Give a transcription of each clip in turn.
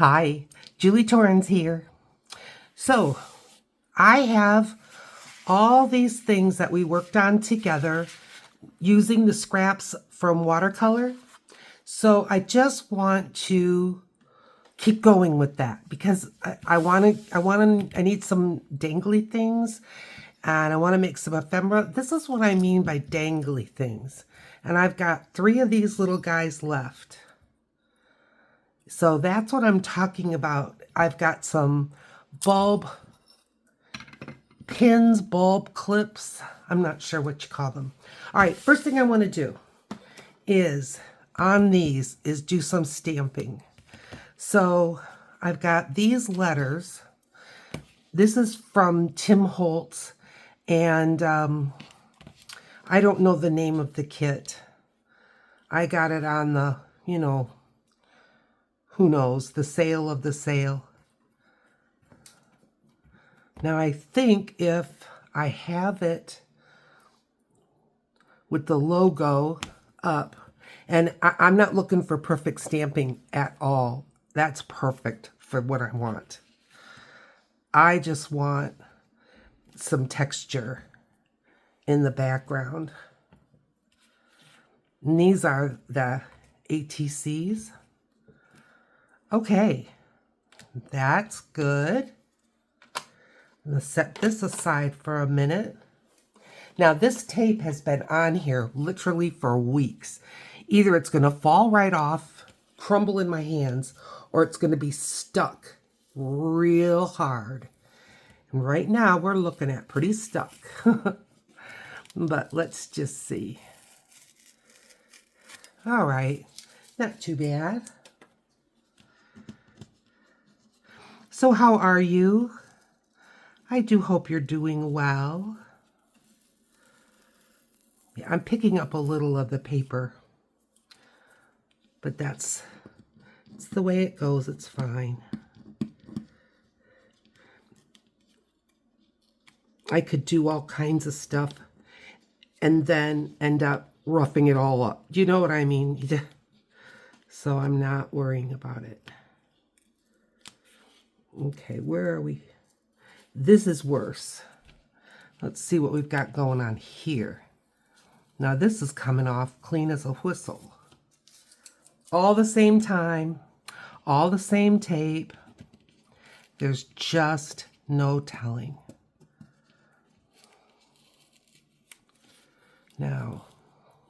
Hi, Julie Torrens here. So, I have all these things that we worked on together using the scraps from Watercolor. So, I just want to keep going with that because I need some dangly things and I want to make some ephemera. This is what I mean by dangly things. And I've got 3 of these little guys left. So that's what I'm talking about. I've got some bulb pins, bulb clips. I'm not sure what you call them. All right, first thing I want to do is on these is do some stamping. So I've got these letters. This is from Tim Holtz, and I don't know the name of the kit. I got it on the, who knows, the sale of the sale. Now I think if I have it with the logo up, and I'm not looking for perfect stamping at all. That's perfect for what I want. I just want some texture in the background. And these are the ATCs. Okay, that's good. I'm going to set this aside for a minute. Now this tape has been on here literally for weeks. Either it's going to fall right off, crumble in my hands, or it's going to be stuck real hard. And right now we're looking at pretty stuck. But let's just see. All right, not too bad. So how are you? I do hope you're doing well. Yeah, I'm picking up a little of the paper, but it's the way it goes. It's fine. I could do all kinds of stuff and then end up roughing it all up. Do you know what I mean? So I'm not worrying about it. Okay, where are we? This is worse. Let's see what we've got going on here. Now this is coming off clean as a whistle. All the same time, all the same tape. There's just no telling. Now,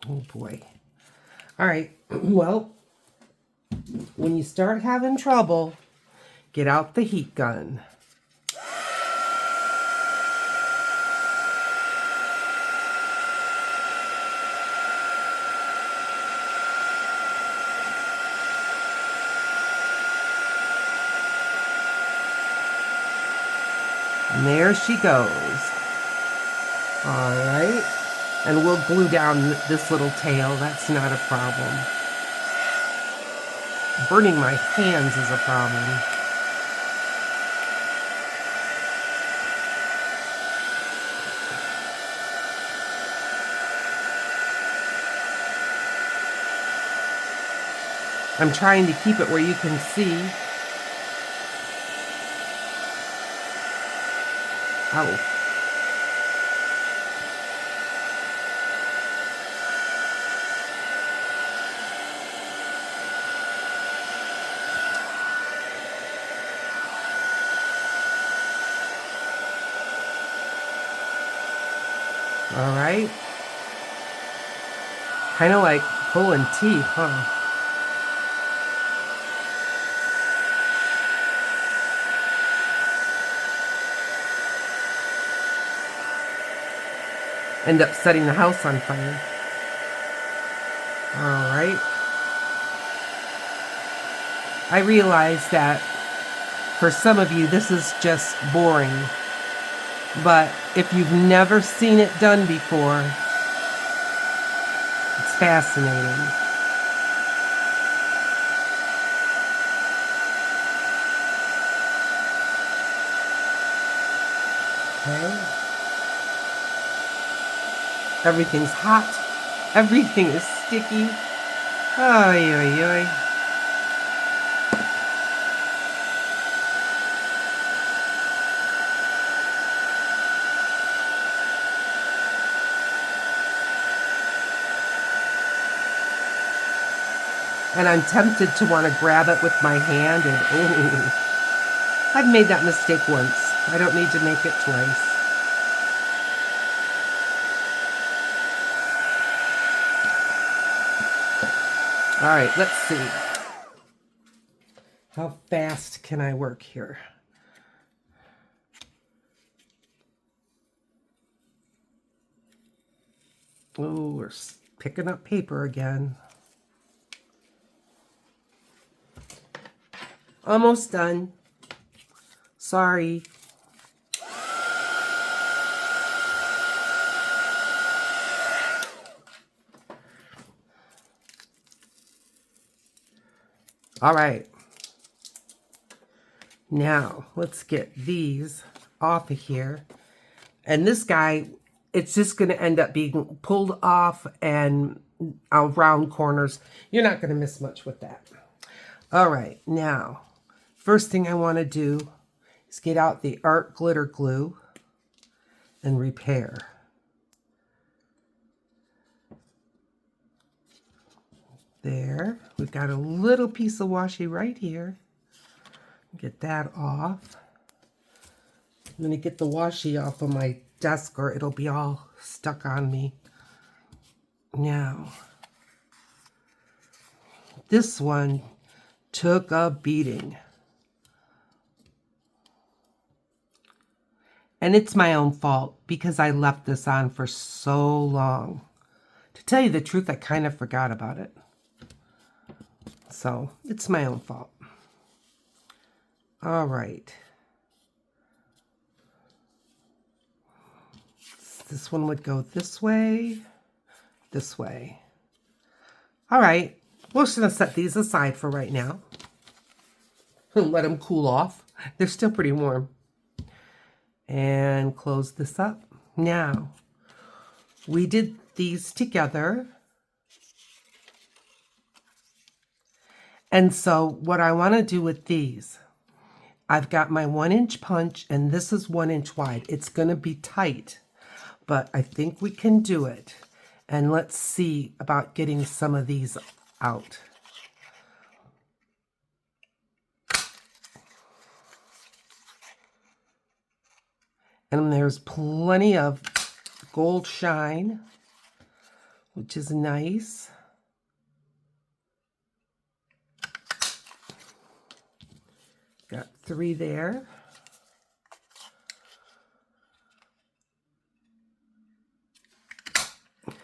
oh boy. All right, well, when you start having trouble, get out the heat gun. And there she goes. All right. And we'll glue down this little tail. That's not a problem. Burning my hands is a problem. I'm trying to keep it where you can see. Ow. All right. Kind of like pulling teeth, huh? End up setting the house on fire. All right. I realize that for some of you, this is just boring. But if you've never seen it done before, it's fascinating. Okay. Everything's hot. Everything is sticky. Oy, oy, oy. And I'm tempted to want to grab it with my hand and, oh, I've made that mistake once. I don't need to make it twice. All right, let's see. How fast can I work here? Oh, we're picking up paper again. Almost done. Sorry. All right. Now, let's get these off of here. And this guy, it's just going to end up being pulled off and around corners. You're not going to miss much with that. All right, now, first thing I want to do is get out the art glitter glue and repair. There, we've got a little piece of washi right here. Get that off. I'm going to get the washi off of my desk or it'll be all stuck on me. Now, this one took a beating. And it's my own fault because I left this on for so long. To tell you the truth, I kind of forgot about it. So, it's my own fault. All right. This one would go this way, this way. All right. We're just going to set these aside for right now. Let them cool off. They're still pretty warm. And close this up. Now, we did these together. And so what I want to do with these, I've got my 1-inch punch and this is 1 inch wide. It's going to be tight, but I think we can do it. And let's see about getting some of these out. And there's plenty of gold shine, which is nice. Got 3 there.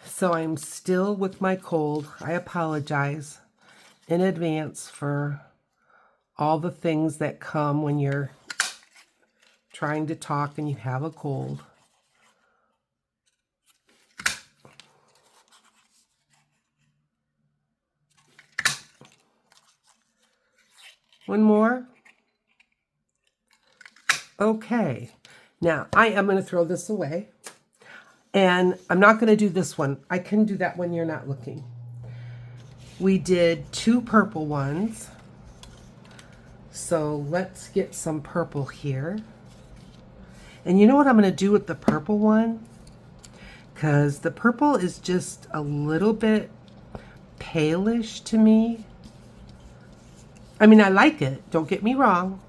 So I'm still with my cold. I apologize in advance for all the things that come when you're trying to talk and you have a cold. One more. Okay. Now, I am going to throw this away. And I'm not going to do this one. I can do that when you're not looking. We did 2 purple ones. So let's get some purple here. And you know what I'm going to do with the purple one? Because the purple is just a little bit palish to me. I mean, I like it. Don't get me wrong.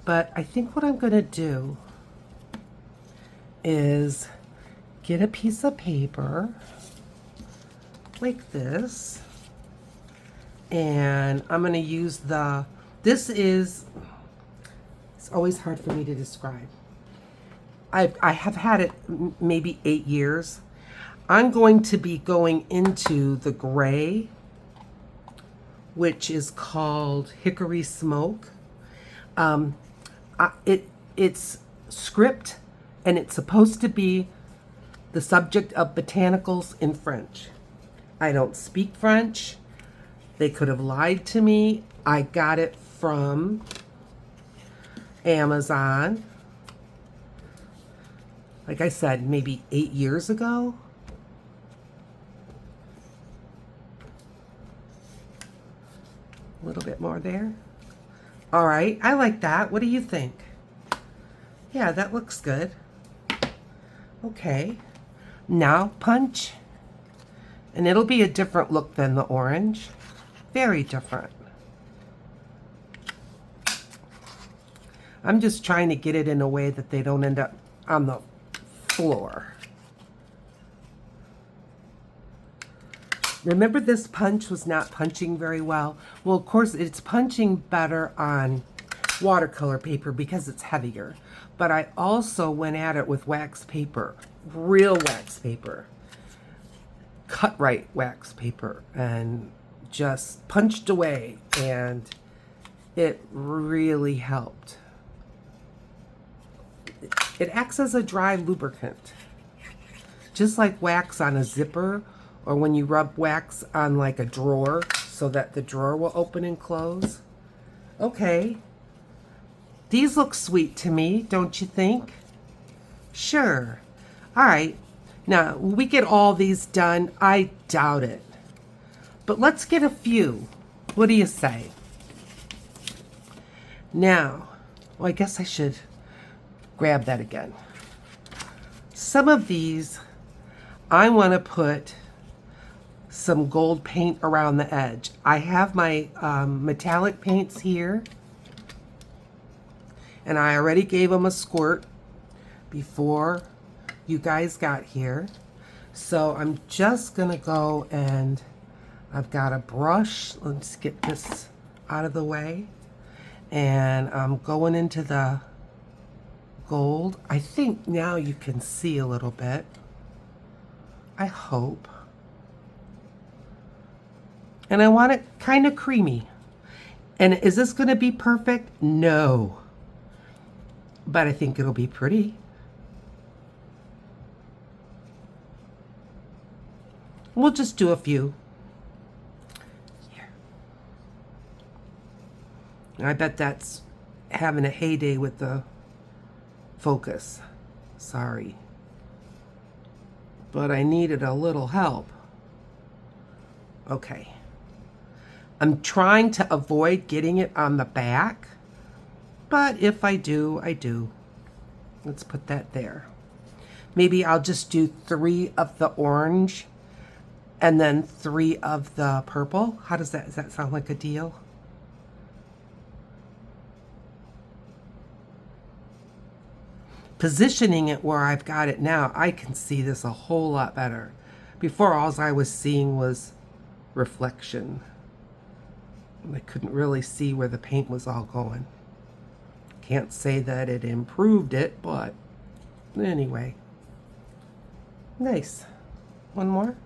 But I think what I'm going to do is get a piece of paper like this. And I'm going to use it's always hard for me to describe. I have had it maybe 8 years. I'm going to be going into the gray, which is called Hickory Smoke. It's script, and it's supposed to be the subject of botanicals in French. I don't speak French. They could have lied to me. I got it from Amazon. Like I said, maybe 8 years ago. A little bit more there. All right, I like that. What do you think? Yeah, that looks good. Okay, now punch. And it'll be a different look than the orange. Very different. I'm just trying to get it in a way that they don't end up on the floor. Remember, this punch was not punching very well? Well, of course, it's punching better on watercolor paper because it's heavier. But I also went at it with wax paper, real wax paper, cut right wax paper, and just punched away, and it really helped. It acts as a dry lubricant, just like wax on a zipper, or when you rub wax on like a drawer so that the drawer will open and close. Okay, these look sweet to me, don't you think? Sure. All right, now will we get all these done? I doubt it, but let's get a few. What do you say? Now, well, I guess I should grab that again. Some of these, I want to put some gold paint around the edge. I have my metallic paints here, and I already gave them a squirt before you guys got here. So I'm just gonna go, and I've got a brush. Let's get this out of the way. And I'm going into the gold. I think now you can see a little bit. I hope. And I want it kind of creamy. And is this going to be perfect? No. But I think it'll be pretty. We'll just do a few. Here. I bet that's having a heyday with the focus. Sorry. But I needed a little help. Okay. I'm trying to avoid getting it on the back, but if I do, I do. Let's put that there. Maybe I'll just do 3 of the orange and then 3 of the purple. How does that sound like a deal? Positioning it where I've got it now, I can see this a whole lot better. Before, all I was seeing was reflection. I couldn't really see where the paint was all going. Can't say that it improved it, but anyway. Nice. One more.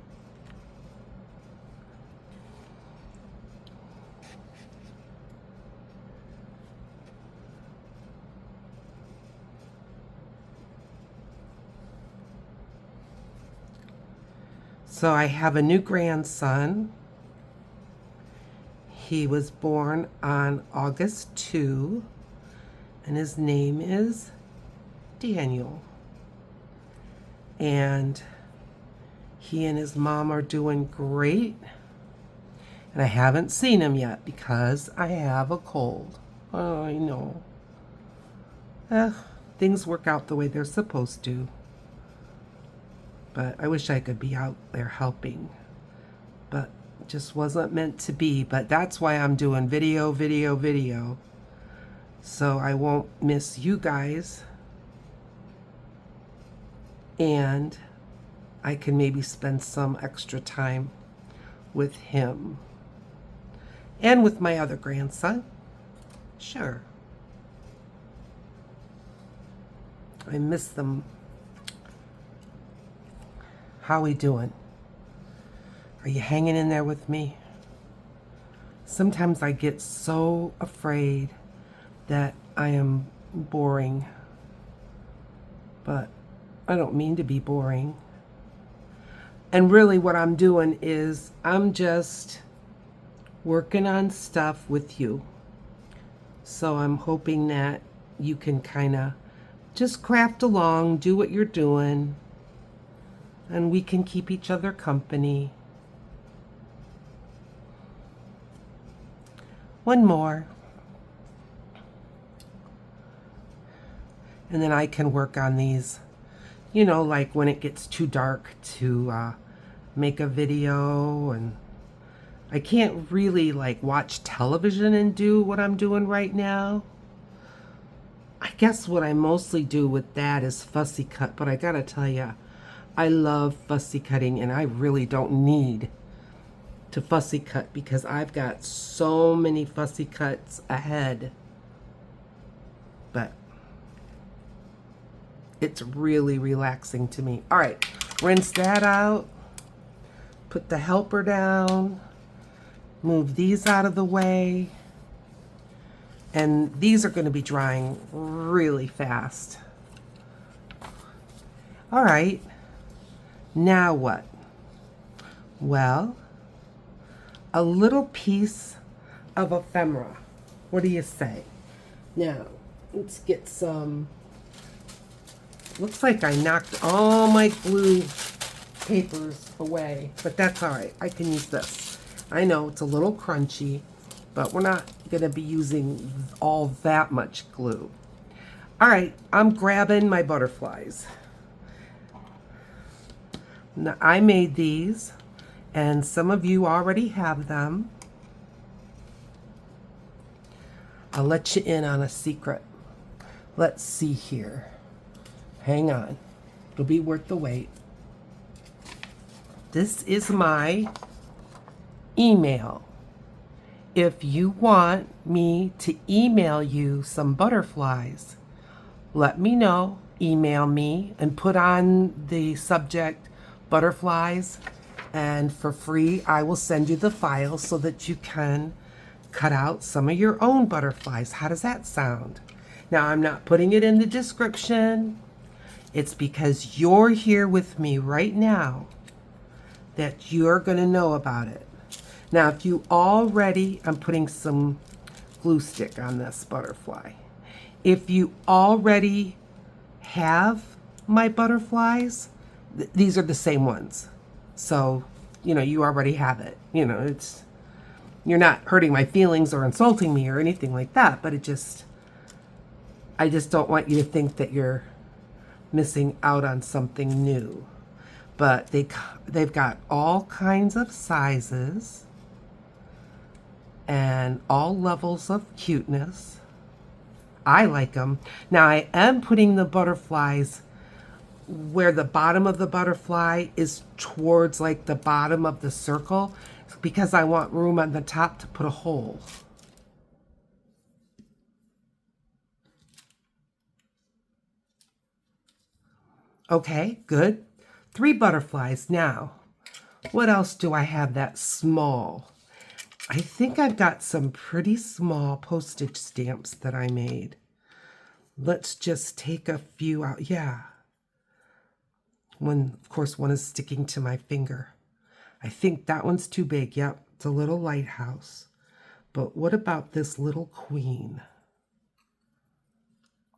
So I have a new grandson. He was born on August 2, and his name is Daniel. And he and his mom are doing great. And I haven't seen him yet because I have a cold. Oh, I know. Things work out the way they're supposed to. But I wish I could be out there helping. But just wasn't meant to be. But that's why I'm doing video. So I won't miss you guys. And I can maybe spend some extra time with him. And with my other grandson. Sure. I miss them. How we doing? Are you hanging in there with me? Sometimes I get so afraid that I am boring. But I don't mean to be boring. And really what I'm doing is I'm just working on stuff with you. So I'm hoping that you can kind of just craft along, do what you're doing, and we can keep each other company. One more. And then I can work on these, you know, like when it gets too dark to make a video, and I can't really like watch television and do what I'm doing right now. I guess what I mostly do with that is fussy cut, but I gotta tell you, I love fussy cutting and I really don't need to fussy cut because I've got so many fussy cuts ahead. But it's really relaxing to me. All right, rinse that out. Put the helper down. Move these out of the way. And these are going to be drying really fast. All right, now what? Well, a little piece of ephemera. What do you say? Now, let's get some. Looks like I knocked all my glue papers away, but that's all right. I can use this. I know it's a little crunchy, but we're not going to be using all that much glue. All right, I'm grabbing my butterflies. Now, I made these, and some of you already have them. I'll let you in on a secret. Let's see here. Hang on. It'll be worth the wait. This is my email. If you want me to email you some butterflies, let me know. Email me and put on the subject butterflies, and for free I will send you the file so that you can cut out some of your own butterflies. How does that sound? Now, I'm not putting it in the description. It's because you're here with me right now that you're going to know about it. Now, if you already, I'm putting some glue stick on this butterfly. If you already have my butterflies, these are the same ones. So, you already have it. You're not hurting my feelings or insulting me or anything like that, but I just don't want you to think that you're missing out on something new. But they've got all kinds of sizes and all levels of cuteness. I like them. Now, I am putting the butterflies where the bottom of the butterfly is towards like the bottom of the circle because I want room on the top to put a hole. Okay, good. 3 butterflies. Now, what else do I have that's small? I think I've got some pretty small postage stamps that I made. Let's just take a few out. Yeah. Of course, one is sticking to my finger. I think that one's too big. Yep, it's a little lighthouse. But what about this little queen?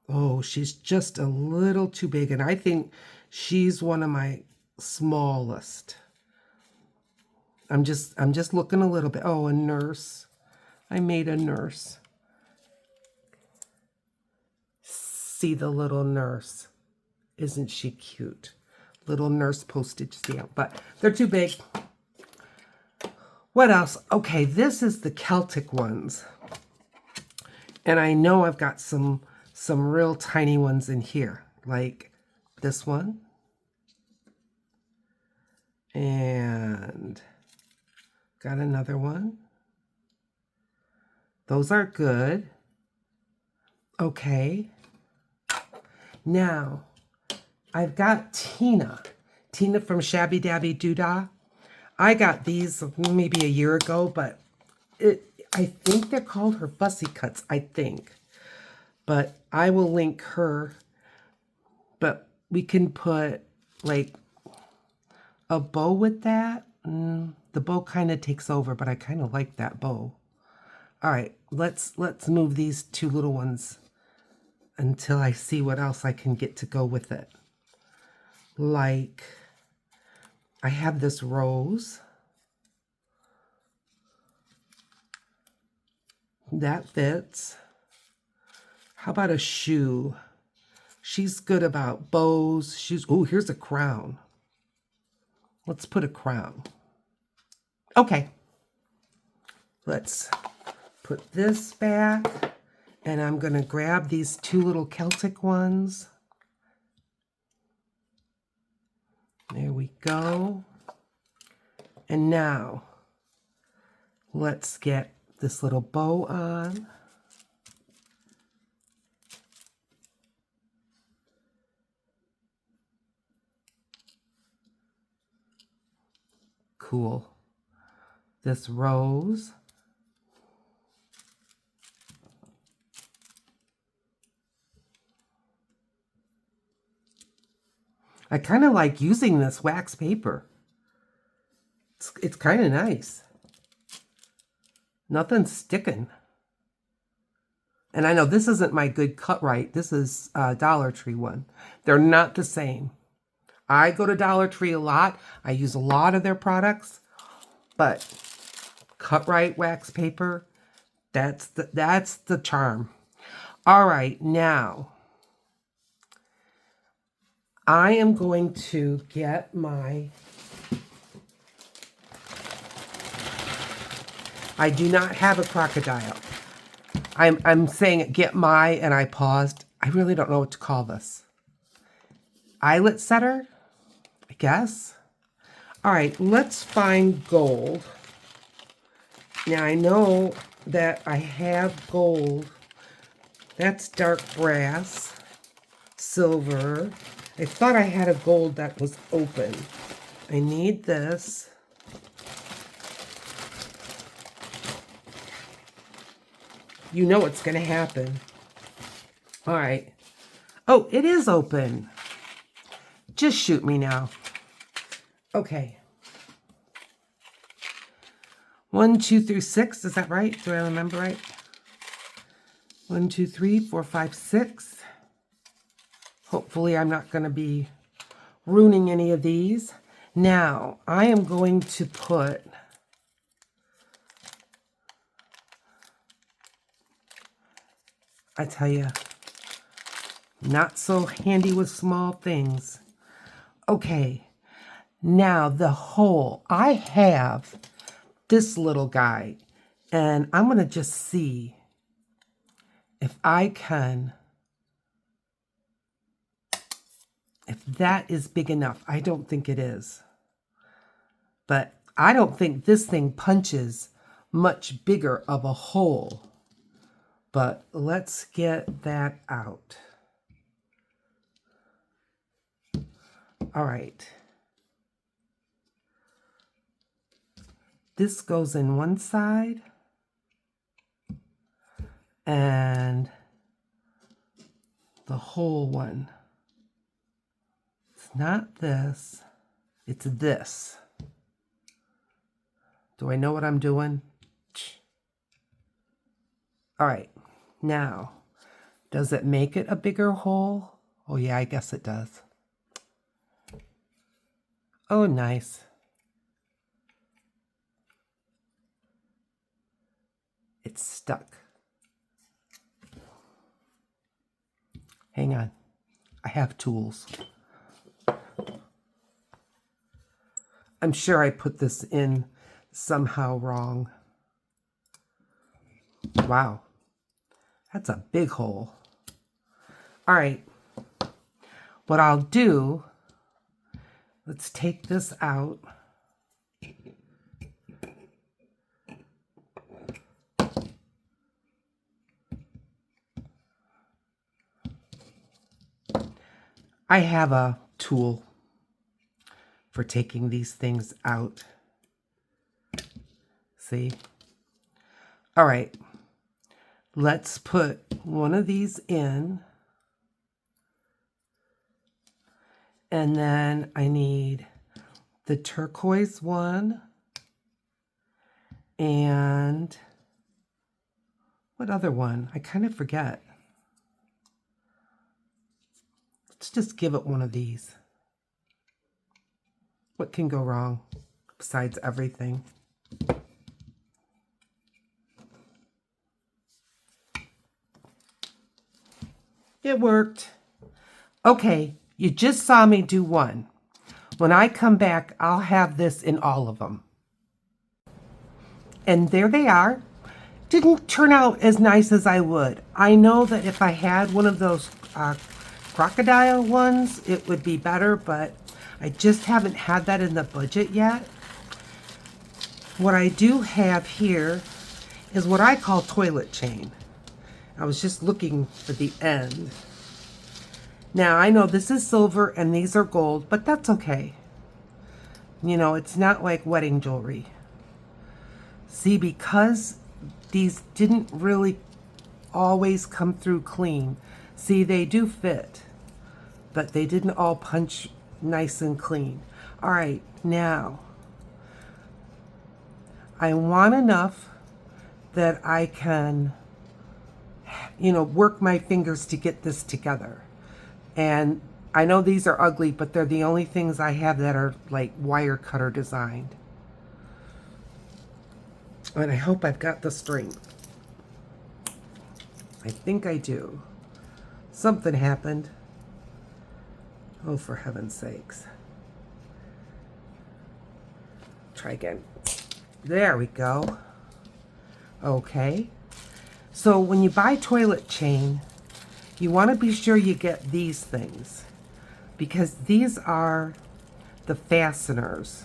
Oh, she's just a little too big, and I think she's one of my smallest. I'm just looking a little bit. Oh, a nurse. I made a nurse. See the little nurse. Isn't she cute? Little nurse postage stamp, but they're too big. What else? Okay, this is the Celtic ones. And I know I've got some real tiny ones in here, like this one. And got another one. Those are good. Okay. Now, I've got Tina from Shabby Dabby Doodah. I got these maybe a year ago, but I think they're called her Fussy Cuts, I think. But I will link her. But we can put like a bow with that. The bow kind of takes over, but I kind of like that bow. All right, let's move these 2 little ones until I see what else I can get to go with it. Like, I have this rose. That fits. How about a shoe? She's good about bows, shoes. Oh, here's a crown. Let's put a crown. Okay. Let's put this back, and I'm going to grab these two little Celtic ones. There we go. And now, let's get this little bow on. Cool. This rose. I kind of like using this wax paper. It's kind of nice. Nothing's sticking. And I know this isn't my Good Cut Right. This is a Dollar Tree one. They're not the same. I go to Dollar Tree a lot. I use a lot of their products. But Cut Right wax paper, that's the charm. All right, now I am going to get my, I do not have a crocodile. I'm saying get my, and I paused. I really don't know what to call this. Eyelet setter, I guess. All right, let's find gold. Now I know that I have gold. That's dark brass, silver. I thought I had a gold that was open. I need this. You know what's going to happen. All right. Oh, it is open. Just shoot me now. Okay. 1, 2, 3, 6. Is that right? Do I remember right? 1, 2, 3, 4, 5, 6. Hopefully I'm not going to be ruining any of these. Now, I am going to put I tell you, not so handy with small things. Okay, now the hole. I have this little guy, and I'm going to just see if I can, if that is big enough. I don't think it is. But I don't think this thing punches much bigger of a hole. But let's get that out. All right. This goes in one side. And the whole one. It's not this. It's this. Do I know what I'm doing? All right. Now, does it make it a bigger hole? Oh, yeah, I guess it does. Oh, nice. It's stuck. Hang on. I have tools. I'm sure I put this in somehow wrong. Wow. That's a big hole. All right. What I'll do, let's take this out. I have a tool for taking these things out. See? All right. Let's put one of these in. And then I need the turquoise one. And what other one? I kind of forget. Let's just give it one of these. What can go wrong besides everything? It worked. Okay, you just saw me do one. When I come back, I'll have this in all of them. And there they are. Didn't turn out as nice as I would. I know that if I had one of those crocodile ones, it would be better, but I just haven't had that in the budget yet. What I do have here is what I call toilet chain. I was just looking for the end. Now, I know this is silver and these are gold, but that's okay. You know, it's not like wedding jewelry. See, because these didn't really always come through clean. See, they do fit, but they didn't all punch nice and clean. All right, now, I want enough that I can, you know, work my fingers to get this together. And I know these are ugly, but they're the only things I have that are like wire cutter designed. And I hope I've got the strength. I think I do. Something happened. Oh, for heaven's sakes. Try again. There we go. Okay. So when you buy toilet chain, you want to be sure you get these things, because these are the fasteners.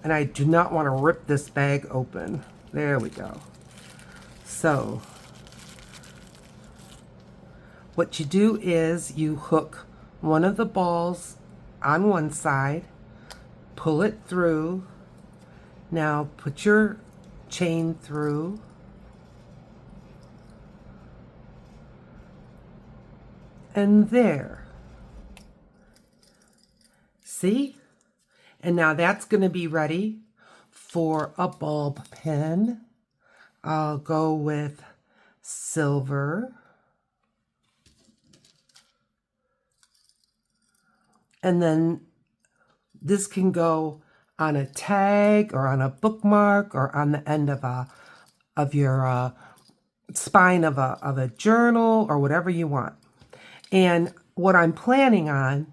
And I do not want to rip this bag open. There we go. So what you do is you hook one of the balls on one side, pull it through. Now put your chain through. And there. See? And now that's going to be ready for a bulb pin. I'll go with silver. And then this can go on a tag or on a bookmark or on the end of your spine of a journal or whatever you want. And what I'm planning on,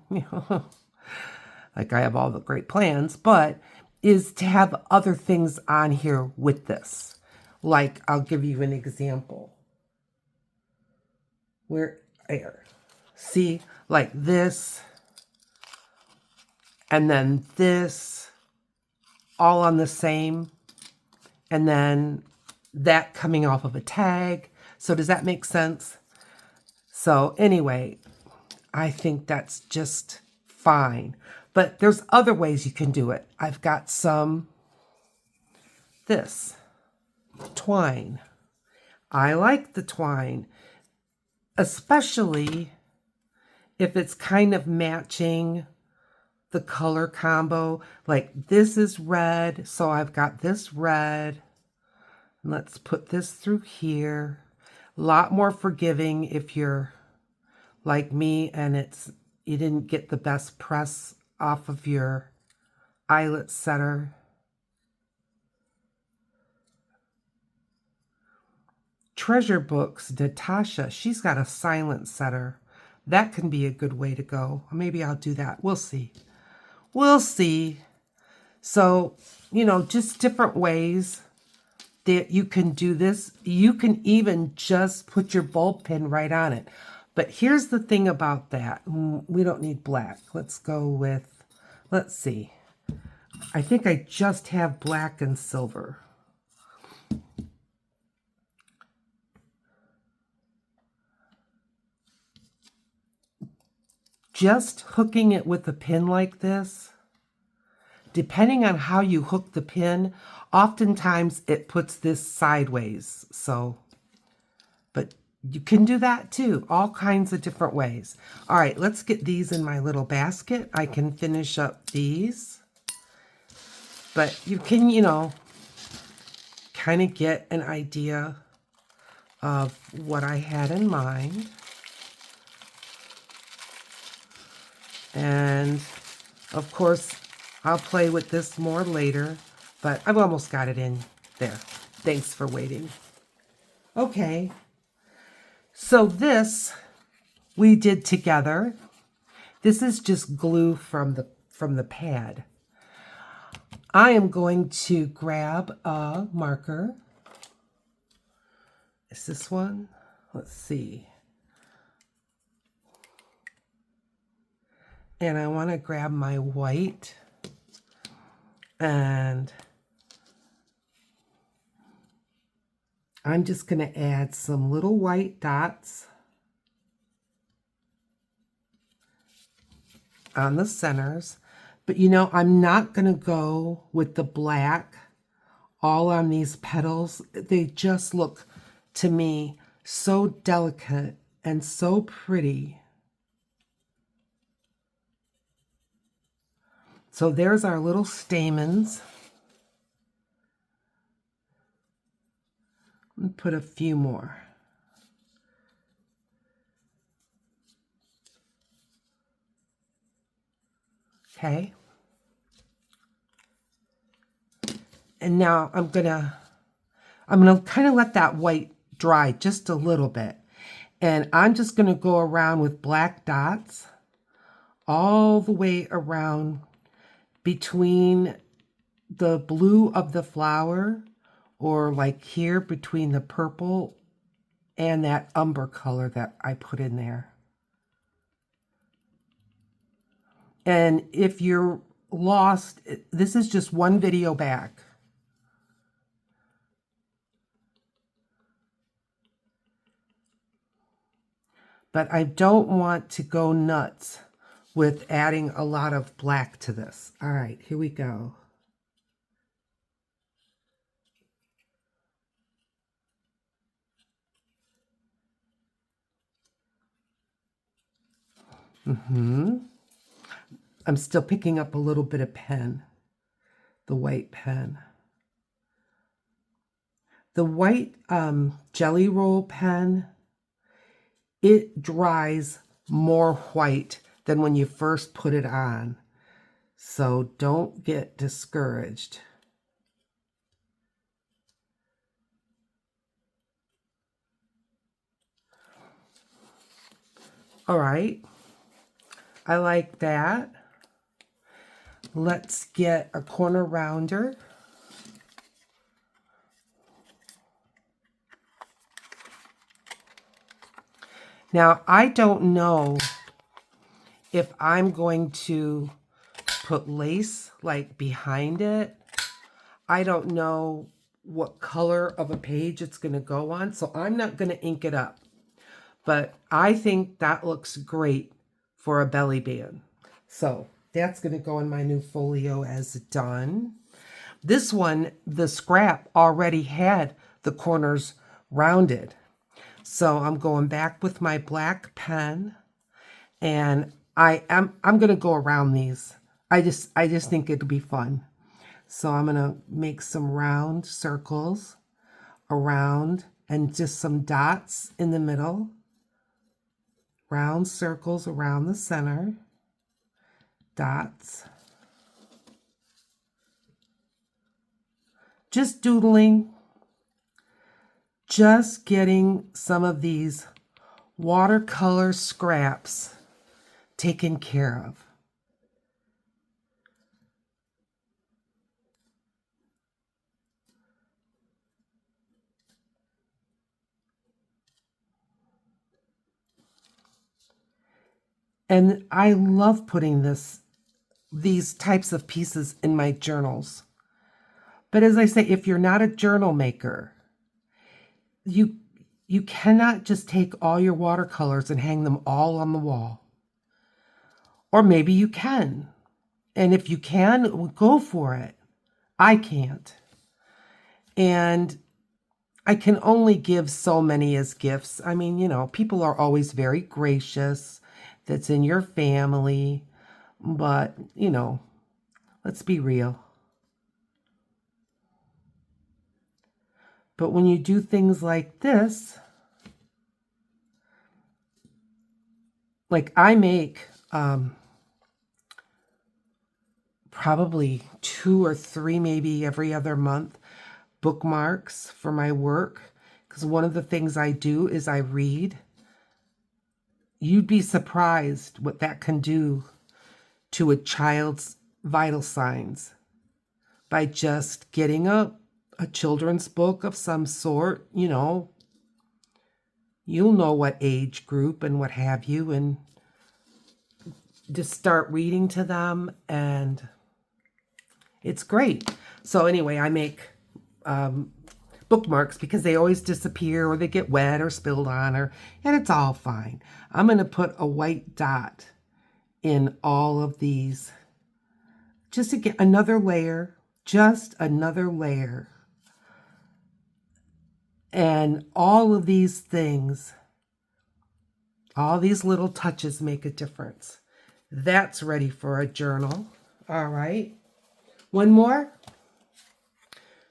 like I have all the great plans, but is to have other things on here with this. Like, I'll give you an example. See, like this, and then this, all on the same, and then that coming off of a tag. So does that make sense? So anyway, I think that's just fine. But there's other ways you can do it. I've got some, this, twine. I like the twine, especially if it's kind of matching the color combo. Like this is red, so I've got this red. Let's put this through here. A lot more forgiving if you're like me and you didn't get the best press off of your eyelet setter. Treasure Books, Natasha, she's got a silent setter. That can be a good way to go. Maybe I'll do that. We'll see. We'll see. So, you know, just different ways that you can do this. You can even just put your bulb pin right on it. But here's the thing about that. We don't need black. Let's go with, let's see. I think I just have black and silver. Just hooking it with a pin like this, depending on how you hook the pin, oftentimes it puts this sideways. So, but you can do that too, all kinds of different ways. All right, let's get these in my little basket. I can finish up these. But you can, you know, kind of get an idea of what I had in mind. And of course, I'll play with this more later, but I've almost got it in there. Thanks for waiting. Okay, so this we did together. This is just glue from the pad. I am going to grab a marker. Is this one? Let's see. And I want to grab my white and I'm just going to add some little white dots on the centers. But you know, I'm not going to go with the black all on these petals. They just look, to me, so delicate and so pretty. So there's our little stamens. And put a few more. Okay. And now I'm gonna kind of let that white dry just a little bit. And I'm just gonna go around with black dots all the way around between the blue of the flower, or like here between the purple and that umber color that I put in there. And if you're lost, this is just one video back. But I don't want to go nuts with adding a lot of black to this. All right, here we go. I'm still picking up a little bit of pen, the white pen. The white jelly roll pen, it dries more white than when you first put it on. So don't get discouraged. All right, I like that. Let's get a corner rounder. Now, I don't know if I'm going to put lace like behind it. I don't know what color of a page it's going to go on, so I'm not going to ink it up. But I think that looks great for a belly band. So that's going to go in my new folio as done. This one, the scrap already had the corners rounded. So I'm going back with my black pen, and I'm going to go around these. I just think it'll be fun. So I'm going to make some round circles around and just some dots in the middle. Round circles around the center. Dots. Just doodling. Just getting some of these watercolor scraps taken care of. And I love putting these types of pieces in my journals. But as I say, if you're not a journal maker, you cannot just take all your watercolors and hang them all on the wall. Or maybe you can. And if you can, go for it. I can't. And I can only give so many as gifts. I mean, you know, people are always very gracious. That's in your family. But, you know, let's be real. But when you do things like this, like I make probably 2 or 3, maybe every other month, bookmarks for my work. Because one of the things I do is I read. You'd be surprised what that can do to a child's vital signs. by just getting a children's book of some sort, you know. You'll know what age group and what have you, and just start reading to them, and it's great. So anyway, I make bookmarks because they always disappear or they get wet or spilled on her, and it's all fine. I'm going to put a white dot in all of these just to get another layer, just another layer. And all of these things, all these little touches make a difference. That's ready for a journal. All right. One more.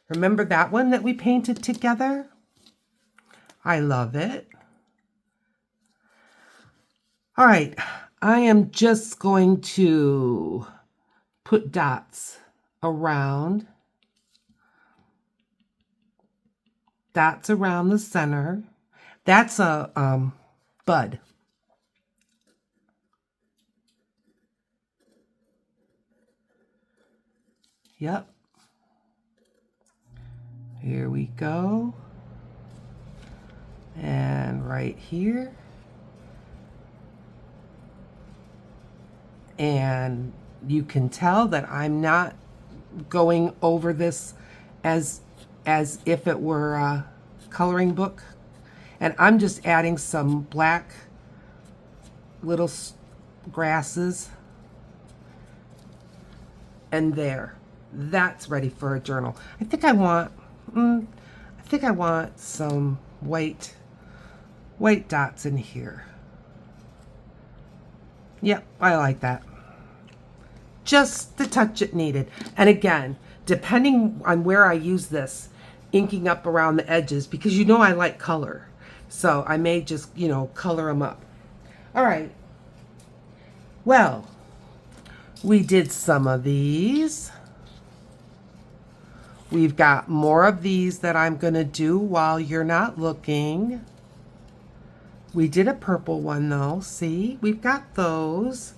Remember that one that we painted together? I love it. All right. I am just going to put dots around. Dots around the center. That's a bud. Yep. Here we go. And right here. And you can tell that I'm not going over this as if it were a coloring book. And I'm just adding some black little grasses. And there. That's ready for a journal. I think I want some white dots in here. Yep, I like that. Just the touch it needed. And again, depending on where I use this, inking up around the edges, because you know I like color. So I may just, you know, color them up. All right. Well, we did some of these. We've got more of these that I'm going to do while you're not looking. We did a purple one though. See, we've got those.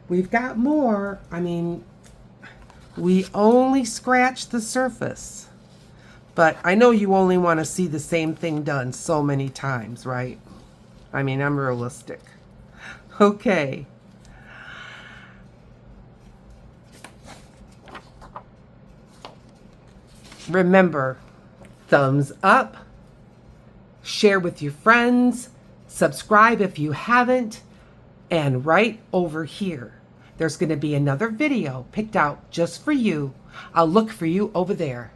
We've got more. I mean, we only scratched the surface. But I know you only want to see the same thing done so many times, right? I mean, I'm realistic. Okay. Remember, thumbs up, share with your friends, subscribe if you haven't, and right over here, there's going to be another video picked out just for you. I'll look for you over there.